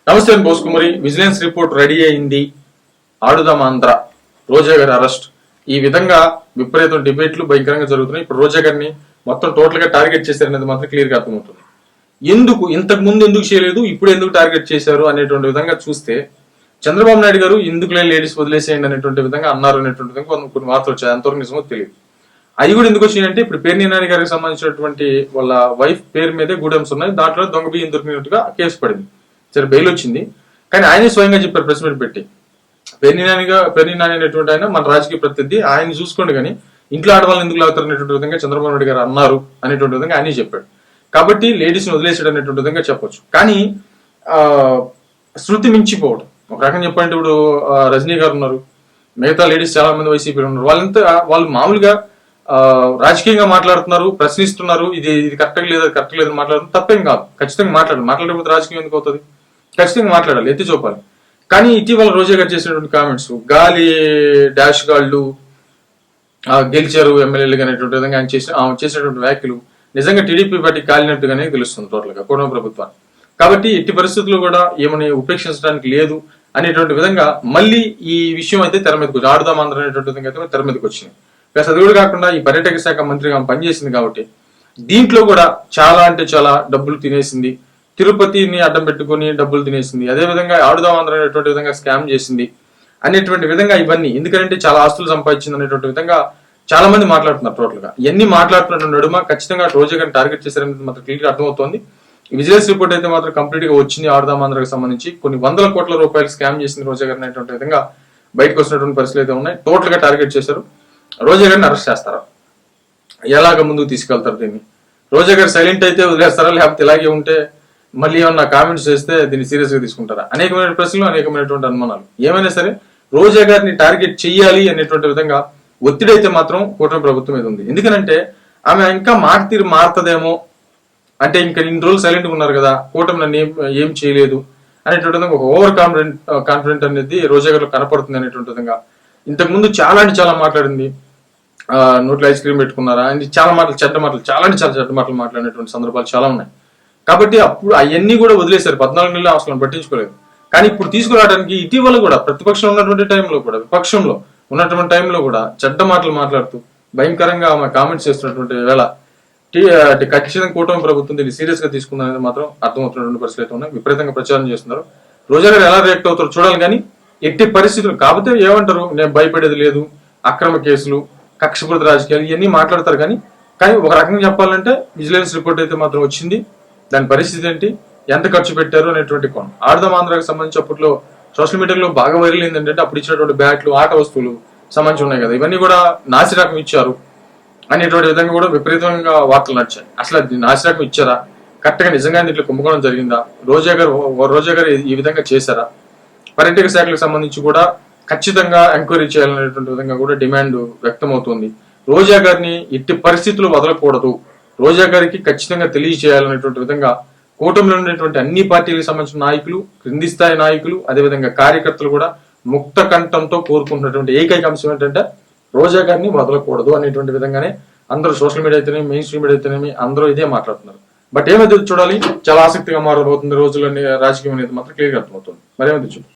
నమస్తే బోస్కుమరి. Vigilance report ready అయింది. ఆడుదాం ఆంధ్ర, రోజా గారి అరెస్ట్. ఈ విధంగా విపరీతం డిబేట్లు భయంకరంగా జరుగుతున్నాయి. ఇప్పుడు రోజా గారిని మొత్తం టోటల్ గా టార్గెట్ చేశారనేది మాత్రం క్లియర్ గా అర్థమవుతుంది. ఎందుకు ఇంతకు ముందు ఎందుకు చేయలేదు, ఇప్పుడు ఎందుకు టార్గెట్ చేశారు అనేటువంటి విధంగా చూస్తే, చంద్రబాబు నాయుడు గారు ఎందుకులే లేడీస్ వదిలేసేయండి అనేటువంటి విధంగా అన్నారు అనేటువంటి విధంగా కొన్ని వార్తలు వచ్చాయి. అంతవరకు నిజమో తెలియదు. అవి కూడా ఎందుకు వచ్చినాయంటే, ఇప్పుడు పేర్ని నాని గారికి సంబంధించినటువంటి వాళ్ళ వైఫ్ పేరు మీదే గూడెమ్స్ ఉన్నాయి. దాంట్లో దొంగ బియ్యం దొరికినట్టుగా కేసు పడింది. సరే, బెయిల్ వచ్చింది. కానీ ఆయనే స్వయంగా చెప్పారు ప్రెస్ మీట్ పెట్టి, పేర్ని నాని అనేటువంటి ఆయన మన రాజకీయ ప్రతినిధి, ఆయన చూసుకోండి కానీ ఇంట్లో ఆడవాళ్ళని ఎందుకు లాగుతారు అనేటువంటి విధంగా చంద్రబాబు నాయుడు గారు అన్నారు అనేటువంటి విధంగా ఆయనే చెప్పాడు. కాబట్టి లేడీస్ ని వదిలేసాడు అనేటువంటి విధంగా చెప్పొచ్చు. కానీ శృతి మించిపోవడం, ఒక రకంగా చెప్పాలంటే ఇప్పుడు రజనీ గారు ఉన్నారు, మిగతా లేడీస్ చాలా మంది వైసీపీలో ఉన్నారు. వాళ్ళు మామూలుగా రాజకీయంగా మాట్లాడుతున్నారు, ప్రశ్నిస్తున్నారు, ఇది కరెక్ట్గా లేదు, అది కరెక్ట్ లేదని మాట్లాడుతున్నారు. తప్పేం కాదు, ఖచ్చితంగా మాట్లాడకపోతే రాజకీయం ఎందుకు అవుతుంది? ఖచ్చితంగా మాట్లాడాలి, ఎత్తి చూపాలి. కానీ ఇటీవల రోజా గారు చేసినటువంటి కామెంట్స్, గాలి డాష్ గాళ్ళు గెలిచారు ఎమ్మెల్యేలు అనేటువంటి విధంగా ఆయన చేసినటువంటి వ్యాఖ్యలు నిజంగా టీడీపీ పార్టీ కాలినట్టుగానే తెలుస్తుంది టోటల్ గా కుటుంబ ప్రభుత్వాన్ని. కాబట్టి ఎట్టి పరిస్థితుల్లో కూడా ఏమని ఉపేక్షించడానికి లేదు అనేటువంటి విధంగా మళ్ళీ ఈ విషయం అయితే తెర మీదకి వచ్చి, ఆడుదాం ఆంధ్ర అనేటువంటి విధంగా అయితే తెర మీదకి వచ్చింది. ప్లస్ అది కూడా కాకుండా ఈ పర్యాటక శాఖ మంత్రిగా పనిచేసింది కాబట్టి దీంట్లో కూడా చాలా అంటే చాలా డబ్బులు తినేసింది. తిరుపతిని అడ్డం పెట్టుకుని డబ్బులు తినేసింది. అదేవిధంగా ఆడుదాం ఆంధ్ర అనేటువంటి విధంగా స్కామ్ చేసింది అనేటువంటి విధంగా ఇవన్నీ, ఎందుకంటే చాలా ఆస్తులు సంపాదించింది అనేటువంటి విధంగా చాలా మంది మాట్లాడుతున్నారు. టోటల్ గా ఇవన్నీ మాట్లాడుతున్నటువంటి నడుమ ఖచ్చితంగా రోజా గారిని టార్గెట్ చేశారనేది మాత్రం క్లియర్ గా అర్థమవుతోంది. విజిలెన్స్ రిపోర్ట్ అయితే మాత్రం కంప్లీట్ గా వచ్చింది. ఆడుదాం ఆంధ్రకు సంబంధించి కొన్ని వందల కోట్ల రూపాయలు స్కామ్ చేసింది రోజా గారిని అనేటువంటి విధంగా బయటకు వస్తున్నటువంటి పరిస్థితులు అయితే ఉన్నాయి. టోటల్ గా టార్గెట్ చేశారు. రోజా గారిని అరెస్ట్ చేస్తారా, ఎలాగ ముందుకు తీసుకెళ్తారు దీన్ని? రోజా గారు సైలెంట్ అయితే వదిలేస్తారా, లేకపోతే ఇలాగే ఉంటే మళ్ళీ ఏమన్నా కామెంట్స్ చేస్తే దీన్ని సీరియస్ గా తీసుకుంటారా? అనేకమైన ప్రశ్నలు, అనేకమైనటువంటి అనుమానాలు. ఏమైనా సరే రోజా గారిని టార్గెట్ చెయ్యాలి అనేటువంటి విధంగా ఒత్తిడి అయితే మాత్రం కూటమి ప్రభుత్వం మీద ఉంది. ఎందుకంటే ఆమె ఇంకా మాట తీరు మారుతుందేమో, అంటే ఇంకా ఇన్ని రోజులు సైలెంట్ గా ఉన్నారు కదా, కూటమి నన్ను ఏం చేయలేదు అనేటువంటి విధంగా ఒక ఓవర్ కాన్ఫిడెంట్ అనేది రోజా గారిలో కనపడుతుంది అనేటువంటి విధంగా. ఇంతకు ముందు చాలా అంటే చాలా మాట్లాడింది. నోట్లో ఐస్ క్రీమ్ పెట్టుకున్నారా అని చాలా మాటలు, చెడ్డ మాటలు, చాలా అంటే చాలా చెడ్డ మాటలు మాట్లాడినటువంటి సందర్భాలు చాలా ఉన్నాయి. కాబట్టి అప్పుడు అవన్నీ కూడా వదిలేశారు. 14 నెలలు అసలు పట్టించుకోలేదు. కానీ ఇప్పుడు తీసుకురావడానికి ఇటీవల కూడా ప్రతిపక్షంలో ఉన్నటువంటి టైంలో కూడా, విపక్షంలో ఉన్నటువంటి టైంలో కూడా చెడ్డ మాటలు మాట్లాడుతూ భయంకరంగా ఆమె కామెంట్స్ చేస్తున్నటువంటి వేళ ఖచ్చితంగా కూటమి ప్రభుత్వం దీన్ని సీరియస్ గా తీసుకుందనేది మాత్రం అర్థమవుతున్నటువంటి పరిస్థితులు అయితే ఉన్నాయి. విపరీతంగా ప్రచారం చేస్తున్నారు. రోజా గారు ఎలా రియాక్ట్ అవుతారో చూడాలి. కానీ ఎట్టి పరిస్థితులు కాకపోతే ఏమంటారు, నేను భయపడేది లేదు, అక్రమ కేసులు, కక్షపూరిత రాజకీయాలు ఇవన్నీ మాట్లాడతారు. కానీ ఒక రకంగా చెప్పాలంటే విజిలెన్స్ రిపోర్ట్ అయితే మాత్రం వచ్చింది. దాని పరిస్థితి ఏంటి, ఎంత ఖర్చు పెట్టారు అనేటువంటి కోణం. ఆడుదాం ఆంధ్రాకి సంబంధించి అప్పట్లో సోషల్ మీడియాలో బాగా వైరల్ ఏంటంటే, అప్పుడు ఇచ్చినటువంటి బ్యాట్లు, ఆట వస్తువులు సంబంధించి ఉన్నాయి కదా, ఇవన్నీ కూడా నాసిరకం ఇచ్చారు అనేటువంటి విధంగా కూడా విపరీతంగా వార్తలు నడిచాయి. అసలు అది నాసిరకం ఇచ్చారా, కరెక్ట్ గా నిజంగా దీంట్లో కుంభకోణం జరిగిందా, రోజా గారు ఈ విధంగా చేశారా, పర్యాటక శాఖలకు సంబంధించి కూడా ఖచ్చితంగా ఎంక్వైరీ చేయాలనేటువంటి విధంగా కూడా డిమాండ్ వ్యక్తమవుతుంది. రోజా గారిని ఎట్టి పరిస్థితులు వదలకూడదు, రోజా గారికి ఖచ్చితంగా తెలియజేయాలనేటువంటి విధంగా కూటమిలో ఉన్నటువంటి అన్ని పార్టీలకు సంబంధించిన నాయకులు, క్రింది స్థాయి నాయకులు, అదేవిధంగా కార్యకర్తలు కూడా ముక్త కంఠంతో కోరుకుంటున్నటువంటి ఏకైక అంశం ఏంటంటే రోజా గారిని వదలకూడదు అనేటువంటి విధంగానే అందరూ సోషల్ మీడియా అయితేనే, మెయిన్ స్ట్రీమ్ మీడియా అయితేనేమి అందరూ ఇదే మాట్లాడుతున్నారు. బట్ ఏమైతే చూడాలి, చాలా ఆసక్తిగా మారబోతుంది రోజులని రాజకీయం అనేది మాత్రం క్లియర్ అర్థమవుతుంది. మరేమైతే చూడాలి.